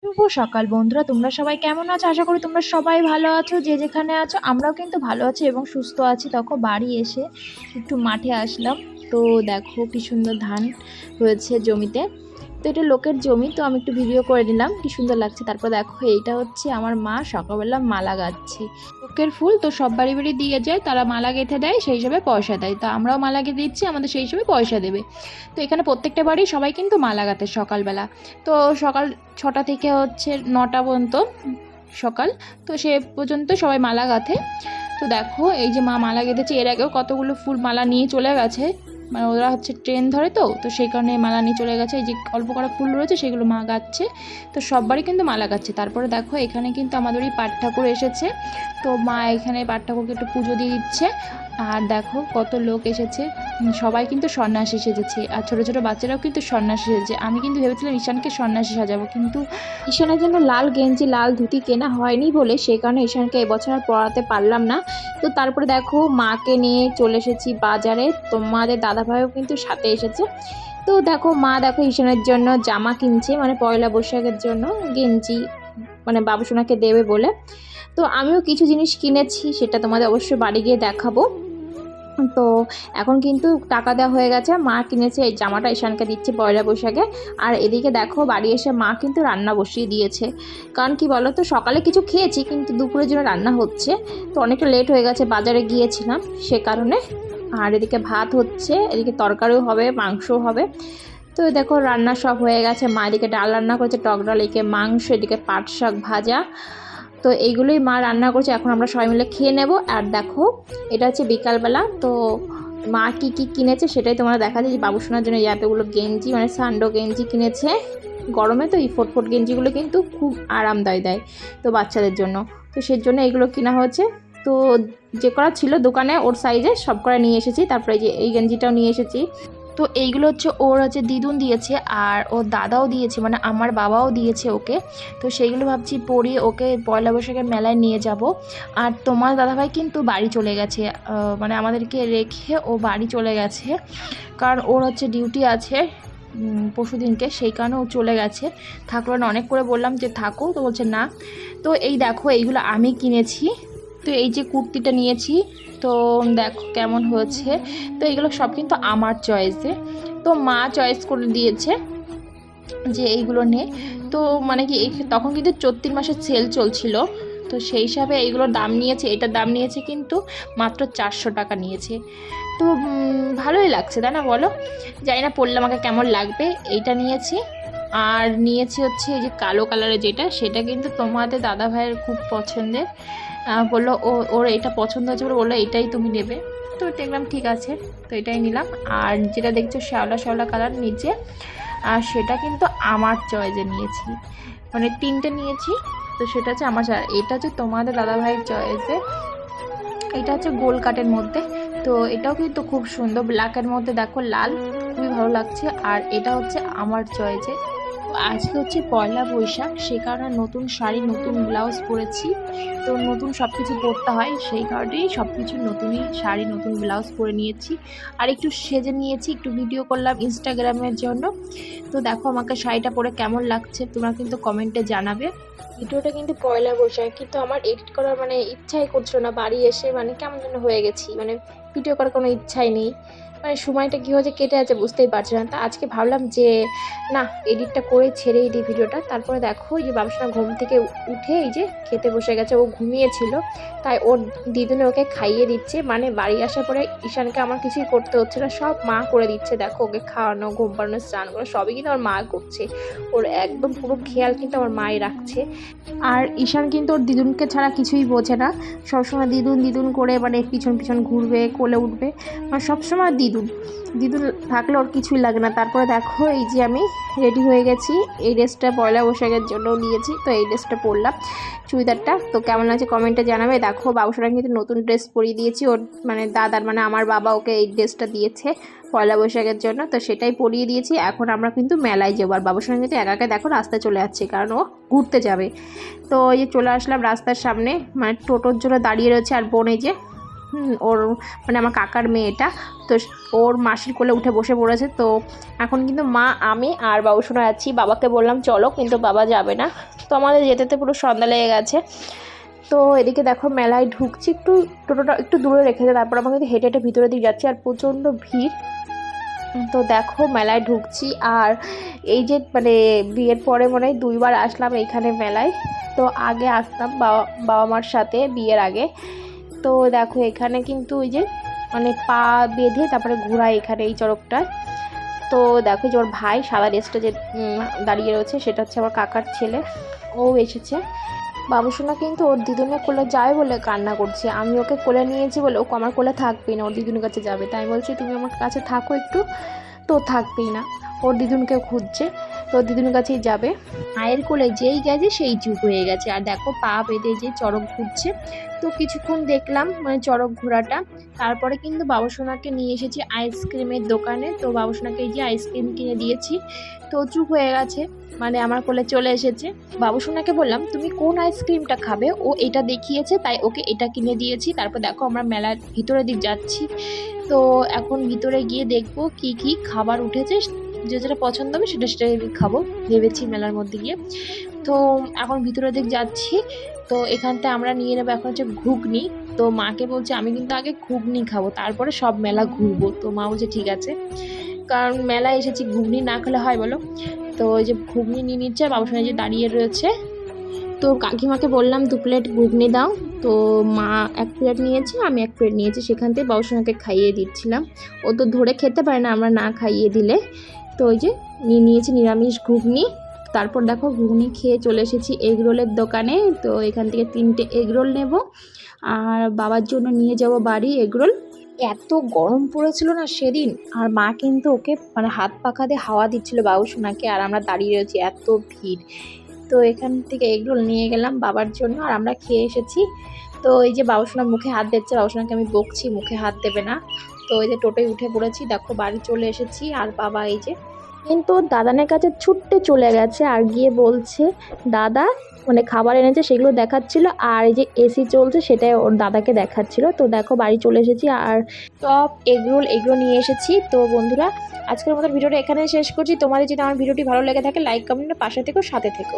শুভ সকাল বন্ধুরা, তোমরা সবাই কেমন আছো? আশা করি তোমরা সবাই ভালো আছো। যে যেখানে আছো, আমরাও কিন্তু ভালো আছি এবং সুস্থ আছি। তখন বাড়ি এসে একটু মাঠে আসলাম। তো দেখো কি সুন্দর ধান হয়েছে জমিতে। তো এটা লোকের জমি, তো আমি একটু ভিডিও করে নিলাম, কি সুন্দর লাগছে। তারপর দেখো এইটা হচ্ছে আমার মা সকালবেলা মালা গাচ্ছে। লোকের ফুল তো সব বাড়ি বাড়ি দিয়ে যায়, তারা মালা গেঁথে দেয়, সেই হিসাবে পয়সা দেয়। তো আমরাও মালা গেঁথে দিচ্ছি, আমাদের সেই হিসাবে পয়সা দেবে। তো এখানে প্রত্যেকটা বাড়ি সবাই কিন্তু মালা গাঁথে সকালবেলা। তো সকাল 6টা থেকে হচ্ছে 9টা পর্যন্ত সকাল, তো সে পর্যন্ত সবাই মালা গাঁথে। তো দেখো এই যে মা মালা গেঁথেছে, এর আগেও কতগুলো ফুল মালা নিয়ে চলে গেছে। মানে ওরা হচ্ছে ট্রেন ধরে, তো সেই কারণে মালা নিয়ে চলে গেছে। এই যে অল্প করা ফুল রয়েছে সেগুলো মা গাচ্ছে। তো সববারই কিন্তু মালা গাচ্ছে। তারপরে দেখো এখানে কিন্তু আমাদেরই পাট ঠাকুর এসেছে। তো মা এখানে পাট ঠাকুরকে একটু পুজো দিয়ে দিচ্ছে। আর দেখো কত লোক এসেছে, সবাই কিন্তু সন্ন্যাসী সেজেছে। আর ছোটো ছোটো বাচ্চারাও কিন্তু সন্ন্যাসী সেজেছে। আমি কিন্তু ভেবেছিলাম ঈশানকে সন্ন্যাসী সাজাবো, কিন্তু ঈশানের জন্য লাল গেঞ্জি লাল ধুতি কেনা হয়নি বলে সেই কারণে ঈশানকে এবছর আর পরাতে পারলাম না। তো তারপরে দেখো মাকে নিয়ে চলে এসেছি বাজারে। তোমাদের দাদাভাইও কিন্তু সাথে এসেছে। তো দেখো মা দেখো ঈশানের জন্য জামা কিনছে, মানে পয়লা বৈশাখের জন্য গেঞ্জি, মানে বাবুসোনাকে দেবে বলে। তো আমিও কিছু জিনিস কিনেছি, সেটা তোমাদের অবশ্যই বাড়ি গিয়ে দেখাবো। তো এখন কিন্তু টাকা দেওয়া হয়ে গেছে। মা কিনেছে এই জামাটা, ঈশানকে দিচ্ছে পয়লা বৈশাখে। আর এদিকে দেখো বাড়ি এসে মা কিন্তু রান্না বসিয়ে দিয়েছে। কারণ কি বলো তো, সকালে কিছু খেয়েছি কিন্তু দুপুরের জন্য রান্না হচ্ছে। তো অনেকটা লেট হয়ে গেছে, বাজারে গিয়েছিলাম সে কারণে। আর এদিকে ভাত হচ্ছে, এদিকে তরকারিও হবে, মাংসও হবে। তো দেখো রান্না সব হয়ে গেছে। মা এদিকে ডাল রান্না করেছে, টক ডাল, এদিকে মাংস, এদিকে পাট শাক ভাজা। তো এইগুলোই মা রান্না করছে, এখন আমরা সবাই মিলে খেয়ে নেব। আর দেখো এটা হচ্ছে বিকালবেলা। তো মা কি কি কিনেছে সেটাই তোমরা দেখা যায়। যে বাবুসোনার জন্য এতগুলো গেঞ্জি, মানে সান্ডো গেঞ্জি কিনেছে। গরমে তো এই ফোট গেঞ্জিগুলো কিন্তু খুব আরামদায়ক দেয় তো বাচ্চাদের জন্য। তো সেই জন্য এগুলো কেনা হয়েছে। তো যে করা ছিল দোকানে ওর সাইজে সব করা নিয়ে এসেছি। তারপরে যে এই গেঞ্জিটাও নিয়ে এসেছি। তো এইগুলো হচ্ছে ওর হচ্ছে দিদুন দিয়েছে, আর ওর দাদাও দিয়েছে, মানে আমার বাবাও দিয়েছে ওকে। তো সেইগুলো ভাবছি পরিয়ে ওকে পয়লা বৈশাখের মেলায় নিয়ে যাব। আর তোমার দাদাভাই কিন্তু বাড়ি চলে গেছে, মানে আমাদেরকে রেখে ও বাড়ি চলে গেছে। কারণ ওর হচ্ছে ডিউটি আছে পরশু দিনকে, সেই কারণে ও চলে গেছে। থাকলো না, অনেক করে বললাম যে থাকো, তো বলছে না। তো এই দেখো এইগুলো আমি কিনেছি। তো এই যে কুর্তিটা নিয়েছি, তো দেখো কেমন হয়েছে। তো এগুলো সব কিন্তু আমার চয়েসে, তো মা চয়েস করে দিয়েছে যে এইগুলো নে। তো মানে কি তখন কিন্তু চৈত্র মাসের সেল চলছিল। তো সেই হিসাবে এইগুলোর দাম নিয়েছে, এটার দাম নিয়েছে কিন্তু মাত্র 400 টাকা নিয়েছে। তো ভালোই লাগছে তাই না বলো? জানি না পরলে আমাকে কেমন লাগবে। এইটা নিয়েছি। আর নিয়েছি হচ্ছে এই যে কালো কালারের যেটা, সেটা কিন্তু তোমাদের দাদা ভাইয়ের খুব পছন্দের। বললো ওর এটা পছন্দ হয়েছে বলে বললো এটাই তুমি নেবে। তো দেখলাম ঠিক আছে, তো এটাই নিলাম। আর যেটা দেখছো শ্যাওলা শ্যাওলা কালার নিচে, আর সেটা কিন্তু আমার চয়েসে নিয়েছি, মানে 3টে নিয়েছি। তো সেটা হচ্ছে আমার এটা হচ্ছে তোমাদের দাদাভাইয়ের চয়েসে। এটা হচ্ছে গোল কাটের মধ্যে। তো এটাও কিন্তু খুব সুন্দর, ব্ল্যাকের মধ্যে দেখো লাল, খুবই ভালো লাগছে। আর এটা হচ্ছে আমার চয়েসে। আজকে হচ্ছে পয়লা বৈশাখ, সে কারণে নতুন শাড়ি নতুন ব্লাউজ পরেছি। তো নতুন সব কিছু পরতে হয়, সেই কারণেই সব কিছু নতুনই শাড়ি নতুন ব্লাউজ পরে নিয়েছি। আর একটু সেজে নিয়েছি, একটু ভিডিও করলাম ইনস্টাগ্রামের জন্য। তো দেখো আমাকে শাড়িটা পরে কেমন লাগছে তোমরা কিন্তু কমেন্টে জানাবে। ভিডিওটা কিন্তু পয়লা বৈশাখ, কিন্তু আমার এডিট করার মানে ইচ্ছাই করছিল না। বাড়ি এসে মানে কেমন যেন হয়ে গেছি, মানে ভিডিও করার কোনো ইচ্ছাই নেই। মানে সময়টা কী হয়েছে কেটে আছে বুঝতেই পারছি না। তা আজকে ভাবলাম যে না, এডিটটা করে ছেড়েই দিই ভিডিওটা। তারপরে দেখো এই যে বাবুসোনা ঘুম থেকে উঠে এই যে খেতে বসে গেছে। ও ঘুমিয়েছিল, তাই ওর দিদুনে ওকে খাইয়ে দিচ্ছে। মানে বাড়ি আসার পরে ঈশানকে আমার কিছুই করতে হচ্ছে না, সব মা করে দিচ্ছে। দেখো ওকে খাওয়ানো, ঘুম পাড়ানো, স্নান করা সবই কিন্তু আমার মা করছে। ওর একদম পুরো খেয়াল কিন্তু আমার মাই রাখছে। আর ঈশান কিন্তু ওর দিদুনকে ছাড়া কিছুই বোঝে না। সবসময় দিদুন দিদুন করে মানে পিছন পিছন ঘুরবে, কোলে উঠবে, মানে সবসময় দিদুন দিদুন থাকলে ওর কিছুই লাগে না। তারপরে দেখো এই যে আমি রেডি হয়ে গেছি। এই ড্রেসটা পয়লা বৈশাখের জন্য নিয়েছি, তো এই ড্রেসটা পরলাম, চুড়িদারটা। তো কেমন লাগছে কমেন্টে জানাবে। দেখো বাবুসোনা কিন্তু নতুন ড্রেস পরিয়ে দিয়েছি ওর, মানে দাদার, মানে আমার বাবা ওকে এই ড্রেসটা দিয়েছে পয়লা বৈশাখের জন্য। তো সেটাই পরিয়ে দিয়েছি। এখন আমরা কিন্তু মেলায় যাবো। আর বাবুসোনা কিন্তু একা একা দেখো রাস্তায় চলে যাচ্ছে, কারণ ও ঘুরতে যাবে। তো এই যে চলে আসলাম রাস্তার সামনে, মানে টোটোর জন্য দাঁড়িয়ে রয়েছে। আর বোন এই যে ওর মানে আমার কাকার মেয়েটা, তো ওর মাসির কোলে উঠে বসে পড়েছে। তো এখন কিন্তু মা, আমি আর বাবুসোনা আছি। বাবাকে বললাম চলো, কিন্তু বাবা যাবে না। তো আমাদের যেতে পুরো সন্ধ্যা লেগে গেছে। তো এদিকে দেখো মেলায় ঢুকছি, টোটোটা একটু দূরে রেখেছে, তারপর আমরা কিন্তু হেঁটে হেঁটে ভিতরের দিকে যাচ্ছি, আর প্রচণ্ড ভিড়। তো দেখো মেলায় ঢুকছি, আর এই যে মানে বিয়ের পরে মনে হয় 2বার আসলাম এইখানে মেলায়। তো আগে আসতাম বাবা মার সাথে বিয়ের আগে। তো দেখো এখানে কিন্তু ওই যে মানে পা বেঁধে তারপরে ঘোরায় এখানে এই চড়কটায়। তো দেখো যে ওর ভাই সাদা ড্রেসটা যে দাঁড়িয়ে রয়েছে, সেটা হচ্ছে আমার কাকার ছেলে, ও এসেছে। বাবুসোনা কিন্তু ওর দিদুনের কোলে যায় বলে কান্না করছে। আমি ওকে কোলে নিয়েছি বলে ও আমার কোলে থাকবেই না, ওর দিদুনের কাছে যাবে। তাই বলছি তুমি আমার কাছে থাকো একটু, তো থাকবেই না, ওর দিদুনকে খুঁজছে, তো দিদুনের কাছেই যাবে। মায়ের কোলে যেই গেছে সেই চুপ হয়ে গেছে। আর দেখো পা বেঁধে যে চড়ক ঘুরছে। তো কিছুক্ষণ দেখলাম মানে চড়ক ঘোরাটা, তারপরে কিন্তু বাবুসোনাকে নিয়ে এসেছি আইসক্রিমের দোকানে। তো বাবুসোনাকে এই যে আইসক্রিম কিনে দিয়েছি, তো চুপ হয়ে গেছে, মানে আমার কোলে চলে এসেছে। বাবুসোনাকে বললাম তুমি কোন আইসক্রিমটা খাবে, ও এটা দেখিয়েছে তাই ওকে এটা কিনে দিয়েছি। তারপর দেখো আমরা মেলার ভিতরের দিক যাচ্ছি। তো এখন ভিতরে গিয়ে দেখবো কি কি খাবার উঠেছে, যেটা পছন্দ হবে সেটা সেটাই খাবো ভেবেছি মেলার মধ্যে গিয়ে। তো এখন ভিতরের দিক যাচ্ছি। তো এখানটা আমরা নিয়ে নেবো এখন হচ্ছে ঘুগনি। তো মাকে বলছে আমি কিন্তু আগে ঘুগনি খাবো, তারপরে সব মেলা ঘুরবো। তো মা বলছে ঠিক আছে, কারণ মেলায় এসেছি, ঘুগনি না খেলে হয় বলো। তো ওই যে ঘুগনি নিয়ে নিচ্ছে, আর বাবুর সঙ্গে যে দাঁড়িয়ে রয়েছে। তো কাকিমাকে বললাম 2 প্লেট ঘুগনি দাও। তো মা 1 প্লেট নিয়েছে, আমি 1 প্লেট নিয়েছি, সেখান থেকে বাবুসোনাকে খাইয়ে দিচ্ছিলাম। ও তো ধরে খেতে পারে না আমরা না খাইয়ে দিলে। তো ওই যে নিয়েছি নিরামিষ ঘুগনি। তারপর দেখো ঘুগনি খেয়ে চলে এসেছি এগরোলের দোকানে। তো এখান থেকে 3টে এগরোল নেব, আর বাবার জন্য নিয়ে যাব বাড়ি এগরোল। এত গরম পড়েছিল না সেদিন, আর মা কিন্তু ওকে মানে হাত পাখা দিয়ে হাওয়া দিচ্ছিল বাবুসোনাকে, আর আমরা দাঁড়িয়ে রয়েছি, এত ভিড়। তো এখান থেকে এগরোল নিয়ে গেলাম বাবার জন্য, আর আমরা খেয়ে এসেছি। তো এই যে বাবুসোনা মুখে হাত দিচ্ছে, বাবুসোনাকে আমি বকছি মুখে হাত দেবে না। তো এই যে টোটোয় উঠে পড়েছি, দেখো বাড়ি চলে এসেছি। আর বাবা এই যে কিন্তু ওর দাদানের কাছে ছুটতে চলে গেছে, আর গিয়ে বলছে দাদা মানে খাবার এনেছে সেগুলো দেখাচ্ছিল, আর এই যে এসি চলছে সেটাই ওর দাদাকে দেখাচ্ছিল। তো দেখো বাড়ি চলে এসেছি, আর টপ এগরোল এগুলো নিয়ে এসেছি। তো বন্ধুরা আজকের মতো ভিডিওটা এখানে শেষ করছি। তোমাদের যদি আমার ভিডিওটি ভালো লেগে থাকে লাইক কমেন্ট পাশে থেকো, সাথে থেকো।